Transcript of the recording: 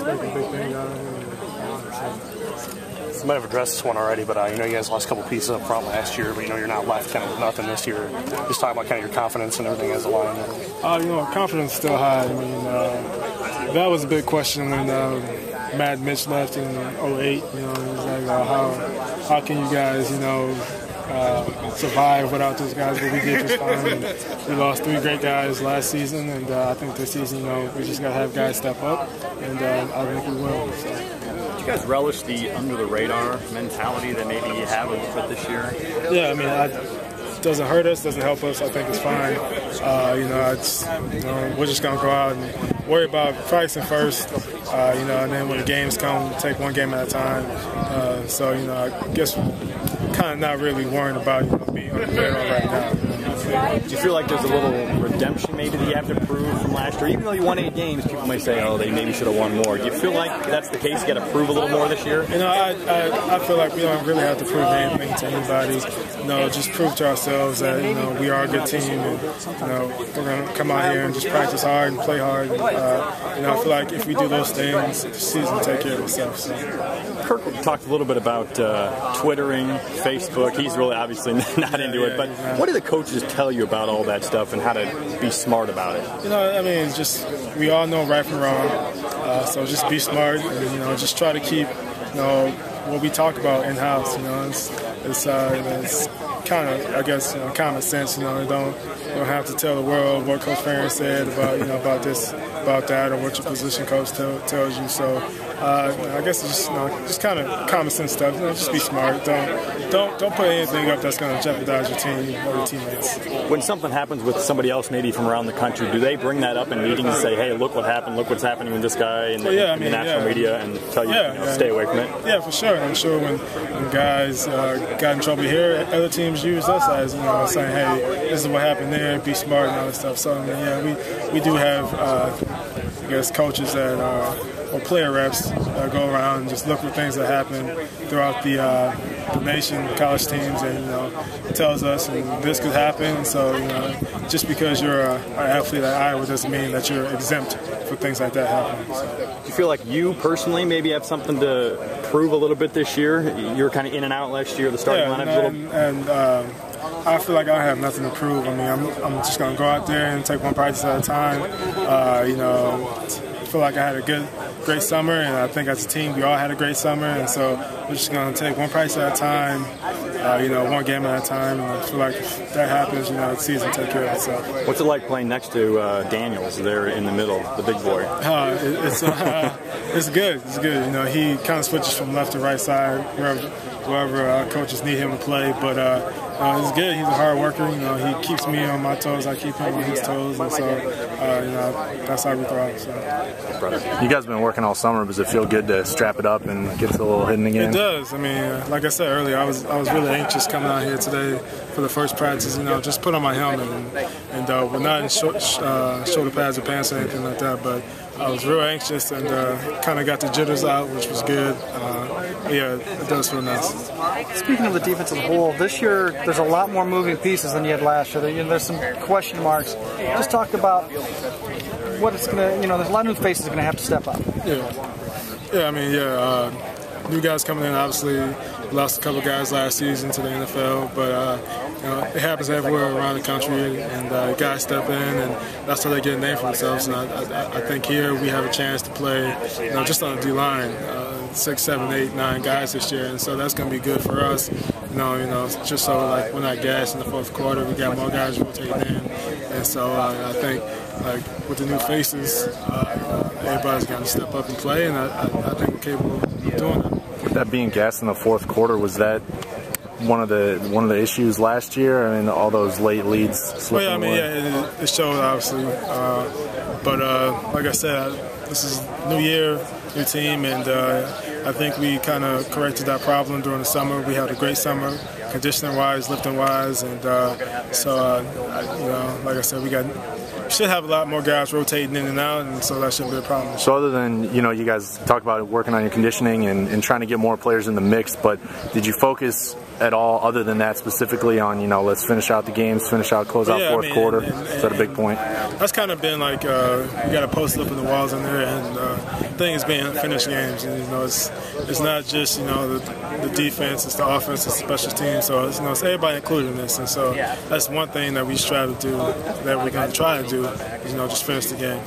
make a big thing out of it. You might have addressed this one already, but you know you guys lost a couple pieces up front last year, but you know you're not left kind of with nothing this year. Just talk about kind of your confidence and everything as a line. You know, confidence is still high. I mean, that was a big question when Matt Mitch left in '08. You know, it was like, how can you guys, you know, survive without those guys? But we did just fine. We lost 3 great guys last season, and I think this season, you know, we just got to have guys step up, and I think we will. So. Do you guys relish the under-the-radar mentality that maybe you have with this year? Yeah, I mean, it doesn't hurt us, doesn't help us. I think it's fine. You know, we're just going to go out and worry about practicing first, you know, and then when the games come, take one game at a time. So, you know, I guess kind of not really worrying about, you know, being on the radar right now. Do you feel like there's a little redemption maybe that you have to prove from last year? Even though you won 8 games, people may say, oh, they maybe should have won more. Do you feel like that's the case? You got to prove a little more this year? You know, I feel like we don't really have to prove anything to anybody. You know, just prove to ourselves that, you know, we are a good team, and, you know, we're going to come out here and just practice hard and play hard. And, you know, I feel like if we do those things, the season will take care of itself. So. Kirk talked a little bit about Twittering, Facebook. He's really obviously not into it, but what do the coaches tell you about all that stuff and how to be smart about it? You know, I mean, just we all know right from wrong, so just be smart and, you know, just try to keep, you know, what we talk about in-house. You know, it's kind of, I guess, you know, common sense. You know, you don't have to tell the world what Coach Farron said about, you know, about this, about that, or what your position coach tells you. So I guess it's just, you know, just kind of common sense stuff. You know, just be smart. Don't put anything up that's going to jeopardize your team or your teammates. When something happens with somebody else, maybe from around the country, do they bring that up in meetings and say, "Hey, look what happened. Look what's happening with this guy," in the national media, and tell you, you know, stay away from it? Yeah, for sure. I'm sure when guys got in trouble here, other teams used us as, you know, saying, "Hey, this is what happened there. Be smart," and all that stuff. So I mean, yeah, we do have, I guess, coaches that or player reps go around and just look for things that happen throughout the nation, college teams, and, you know, tells us, and this could happen. So, you know, just because you're an athlete at Iowa doesn't mean that you're exempt for things like that happening. So. Do you feel like you personally maybe have something to prove a little bit this year? You were kind of in and out last year, the starting lineup a little. And I feel like I have nothing to prove. I mean, I'm just going to go out there and take one practice at a time. You know, I feel like I had a great summer, and I think as a team we all had a great summer, and so we're just going to take one practice at a time, you know, one game at a time, and I feel like if that happens, you know, the season will take care of itself. What's it like playing next to Daniels there in the middle, the big boy? It's good. It's good. You know, he kind of switches from left to right side wherever coaches need him to play, but it's good. He's a hard worker. You know, he keeps me on my toes. I keep him on his toes, and so you know, that's how we thrive. So. You guys have been working all summer. Does it feel good to strap it up and get a little hidden again? It does. I mean, like I said earlier, I was really anxious coming out here today for the first practice. You know, just put on my helmet, and we're not in shoulder pads or pants or anything like that, but I was real anxious and kind of got the jitters out, which was good. Yeah, it does feel nice. Speaking of the defense as a whole, this year there's a lot more moving pieces than you had last year. There's some question marks. Just talk about what it's going to, you know, there's a lot of new faces going to have to step up. Yeah, I mean, new guys coming in, obviously. Lost a couple guys last season to the NFL, but you know, it happens everywhere around the country, and guys step in, and that's how they get a name for themselves. And I think here we have a chance to play, you know, just on the D-line, 6, 7, 8, 9 guys this year, and so that's going to be good for us. You know, just so like we're not gassed in the fourth quarter, we got more guys rotating in, and so I think like with the new faces, everybody's going to step up and play, and I think we're capable of doing that. That being gassed in the fourth quarter, was that one of the issues last year? I mean, all those late leads slipping away. Yeah, it showed obviously, but like I said, this is new year, new team, and I think we kind of corrected that problem during the summer. We had a great summer, conditioning-wise, lifting-wise, and so you know, like I said, we got should have a lot more guys rotating in and out, and so that shouldn't be a problem. So other than, you guys talk about working on your conditioning and trying to get more players in the mix, but did you focus at all other than that specifically on, let's finish out the games, close out fourth quarter? Is that a big point? That's kind of been like, we got to post up in the walls in there, and the thing is being finished games. And, it's not just, the defense, it's the offense, it's the special teams. So, it's everybody included in this. And so that's one thing that we strive to do, that we're going to try to do, is, just finish the game.